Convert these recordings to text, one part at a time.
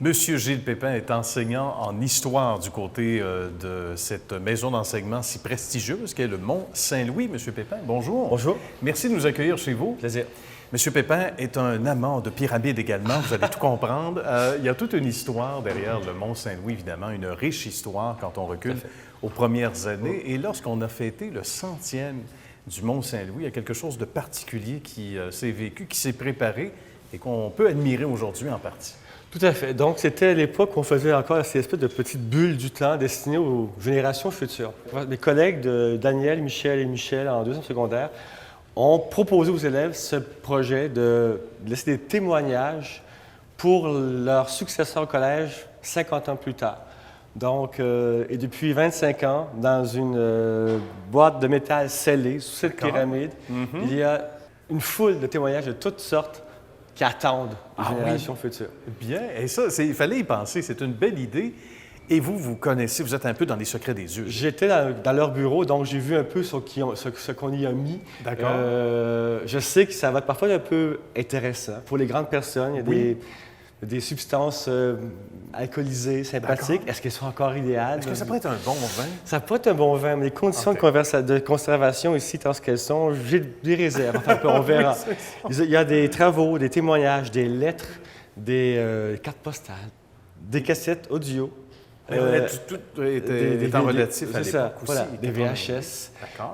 Monsieur Gilles Pépin est enseignant en histoire du côté de cette maison d'enseignement si prestigieuse qu'est le Mont-Saint-Louis. Monsieur Pépin, bonjour. Bonjour. Merci de nous accueillir chez vous. Plaisir. Monsieur Pépin est un amant de pyramides également, vous allez tout comprendre. Il y a toute une histoire derrière le Mont-Saint-Louis, évidemment, une riche histoire quand on recule aux premières années. Et lorsqu'on a fêté le 100e du Mont-Saint-Louis, il y a quelque chose de particulier qui s'est vécu, qui s'est préparé et qu'on peut admirer aujourd'hui en partie. Tout à fait. Donc, c'était l'époque où on faisait encore ces espèces de petites bulles du temps destinées aux générations futures. Mes collègues de Daniel, Michel et Michel en deuxième secondaire ont proposé aux élèves ce projet de laisser des témoignages pour leurs successeurs au collège 50 ans plus tard. Donc, et depuis 25 ans, dans une boîte de métal scellée sous cette pyramide, il y a une foule de témoignages de toutes sortes qui attendent les générations futures. Bien, et ça, il fallait y penser, c'est une belle idée. Et vous, vous connaissez, vous êtes un peu dans les secrets des yeux. J'étais dans leur bureau, donc j'ai vu un peu ce qu'on y a mis. D'accord. Je sais que ça va être parfois un peu intéressant. Pour les grandes personnes, il y a des substances alcoolisées, sympathiques. Est-ce qu'elles sont encore idéales? Est-ce que ça pourrait être un bon vin? Ça peut être un bon vin, mais les conditions de conservation ici, tant qu'elles sont, j'ai des réserves. Enfin, on verra. Il y a des travaux, des témoignages, des lettres, des cartes postales, des cassettes audio. Tout est en relatif à l'époque aussi. Voilà, des VHS.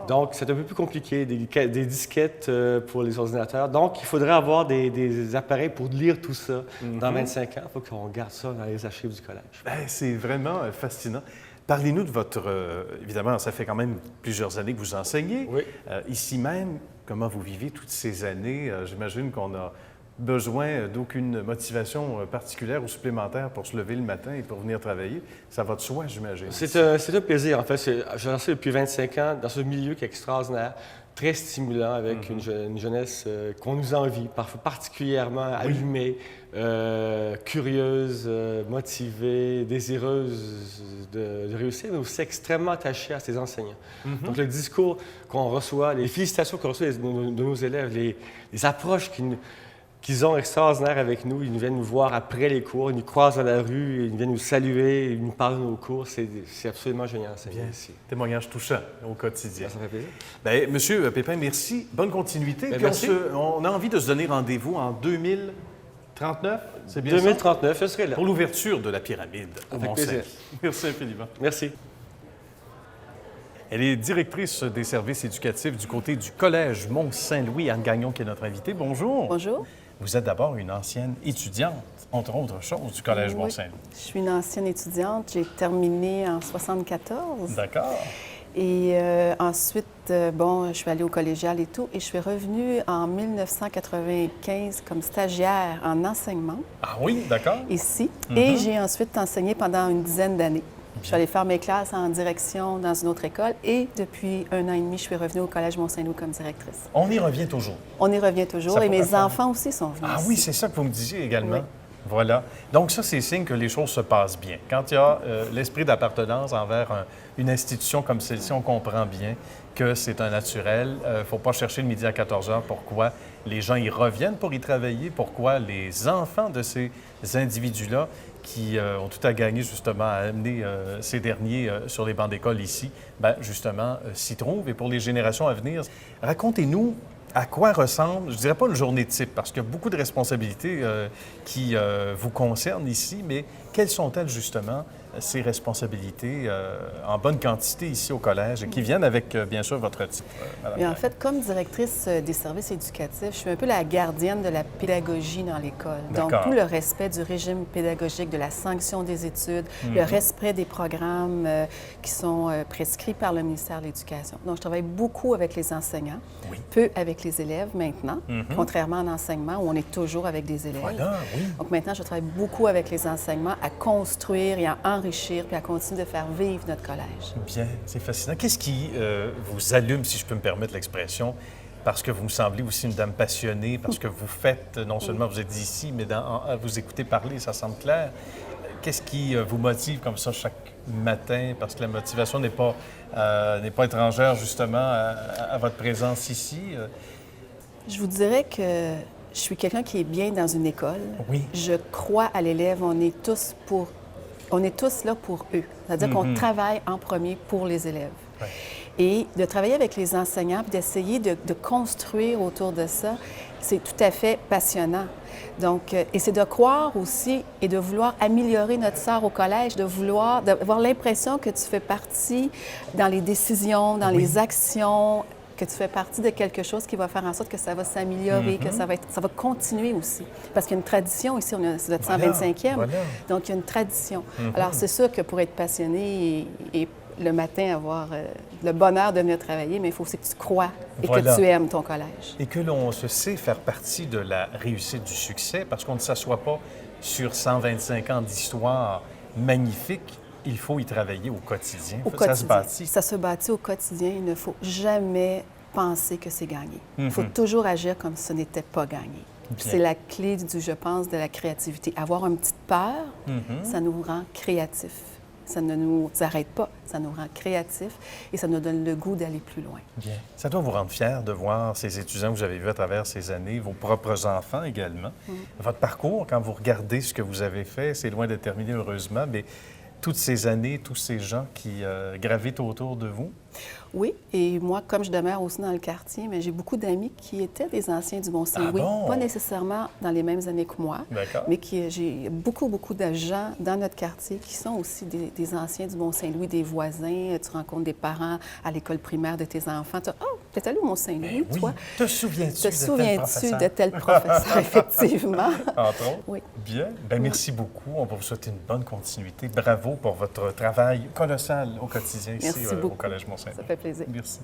Donc, c'est un peu plus compliqué, des disquettes pour les ordinateurs. Donc, il faudrait avoir des appareils pour lire tout ça. Dans 25 ans, il faut qu'on garde ça dans les archives du collège. C'est vraiment fascinant. Parlez-nous de votre... évidemment, ça fait quand même plusieurs années que vous enseignez. Oui. Ici même, comment vous vivez toutes ces années? J'imagine qu'on a besoin d'aucune motivation particulière ou supplémentaire pour se lever le matin et pour venir travailler. Ça va de soi, j'imagine. C'est un plaisir. En fait, j'ai lancé depuis 25 ans dans ce milieu qui est extraordinaire, très stimulant, avec une jeunesse qu'on nous envie, parfois particulièrement allumée, curieuse, motivée, désireuse de réussir, mais aussi extrêmement attachée à ses enseignants. Donc, le discours qu'on reçoit, les félicitations qu'on reçoit de nos élèves, les approches qu'ils ont extraordinaires avec nous. Ils viennent nous voir après les cours, ils nous croisent dans la rue, ils viennent nous saluer, ils nous parlent de nos cours. C'est absolument génial. Bien, ici. Témoignage touchant au quotidien. Ça fait plaisir. Bien, Monsieur Pépin, merci. Bonne continuité. Puis merci. On a envie de se donner rendez-vous en 2039, c'est bien 2039, je serai là. Pour l'ouverture de la pyramide au Mont-Saint-Louis. Merci infiniment. Merci. Elle est directrice des services éducatifs du côté du Collège Mont-Saint-Louis. Anne Gagnon, qui est notre invitée. Bonjour. Bonjour. Vous êtes d'abord une ancienne étudiante, entre autres choses, du Collège Mont-Saint-Louis. Je suis une ancienne étudiante. J'ai terminé en 74. D'accord. Et ensuite, je suis allée au collégial et tout. Et je suis revenue en 1995 comme stagiaire en enseignement. Ah oui, d'accord. Ici. Et j'ai ensuite enseigné pendant une dizaine d'années. Je suis allée faire mes classes en direction dans une autre école et depuis 1 an et demi, je suis revenue au Collège Mont-Saint-Louis comme directrice. On y revient toujours. On y revient toujours et mes enfants aussi sont venus. Ah oui, c'est ça que vous me disiez également. Oui. Voilà. Donc ça, c'est signe que les choses se passent bien. Quand il y a l'esprit d'appartenance envers une institution comme celle-ci, on comprend bien que c'est un naturel. Il ne faut pas chercher le midi à 14 h pourquoi les gens y reviennent pour y travailler, pourquoi les enfants de ces individus-là qui ont tout à gagner justement à amener ces derniers sur les bancs d'école ici, justement, s'y trouvent. Et pour les générations à venir, racontez-nous à quoi ressemble, je ne dirais pas une journée type, parce qu'il y a beaucoup de responsabilités qui vous concernent ici, mais quelles sont-elles justement, ces responsabilités en bonne quantité ici au collège et qui viennent avec, bien sûr, votre titre, Madame? Et en fait, comme directrice des services éducatifs, je suis un peu la gardienne de la pédagogie dans l'école. Donc, tout le respect du régime pédagogique, de la sanction des études, le respect des programmes qui sont prescrits par le ministère de l'Éducation. Donc, je travaille beaucoup avec les enseignants, peu avec les élèves maintenant, contrairement à l'enseignement où on est toujours avec des élèves. Voilà, oui. Donc, maintenant, je travaille beaucoup avec les enseignements à construire et à enrichir puis à continuer de faire vivre notre collège. Bien, c'est fascinant. Qu'est-ce qui vous allume, si je peux me permettre l'expression, parce que vous me semblez aussi une dame passionnée, parce que vous faites, non seulement vous êtes ici, mais à vous écouter parler, ça semble clair. Qu'est-ce qui vous motive comme ça chaque matin? Parce que la motivation n'est pas étrangère, justement, à votre présence ici. Je vous dirais que je suis quelqu'un qui est bien dans une école. Oui. Je crois à l'élève. On est tous là pour eux. C'est-à-dire qu'on travaille en premier pour les élèves. Ouais. Et de travailler avec les enseignants, puis d'essayer de construire autour de ça, c'est tout à fait passionnant. Donc, et c'est de croire aussi et de vouloir améliorer notre sort au collège, d'avoir l'impression que tu fais partie dans les décisions, dans les actions, que tu fais partie de quelque chose qui va faire en sorte que ça va s'améliorer, que ça va continuer aussi. Parce qu'il y a une tradition ici, c'est notre 125e, donc il y a une tradition. Alors, c'est sûr que pour être passionné et le matin avoir le bonheur de venir travailler, mais il faut aussi que tu crois et que tu aimes ton collège. Et que l'on se sait faire partie de la réussite du succès, parce qu'on ne s'assoit pas sur 125 ans d'histoire magnifique. Il faut y travailler au quotidien. Ça se bâtit. Ça se bâtit au quotidien. Il ne faut jamais penser que c'est gagné. Il faut toujours agir comme si ce n'était pas gagné. C'est la clé, je pense, de la créativité. Avoir une petite peur, ça nous rend créatifs. Ça ne nous arrête pas, ça nous rend créatifs et ça nous donne le goût d'aller plus loin. Bien. Ça doit vous rendre fiers de voir ces étudiants que vous avez vus à travers ces années, vos propres enfants également. Votre parcours, quand vous regardez ce que vous avez fait, c'est loin d'être terminé heureusement, mais toutes ces années, tous ces gens qui gravitent autour de vous? Oui, et moi, comme je demeure aussi dans le quartier, mais j'ai beaucoup d'amis qui étaient des anciens du Mont-Saint-Louis, pas nécessairement dans les mêmes années que moi, mais j'ai beaucoup de gens dans notre quartier qui sont aussi des anciens du Mont-Saint-Louis, des voisins. Tu rencontres des parents à l'école primaire de tes enfants. Tu dis, oh, t'es allé au Mont-Saint-Louis, toi? Te souviens-tu de tel professeur, effectivement? Entre autres. Oui. Bien. Bien, merci beaucoup. On va vous souhaiter une bonne continuité. Bravo pour votre travail colossal au quotidien ici au Collège Mont-Saint-Louis. Ça fait plaisir. Merci.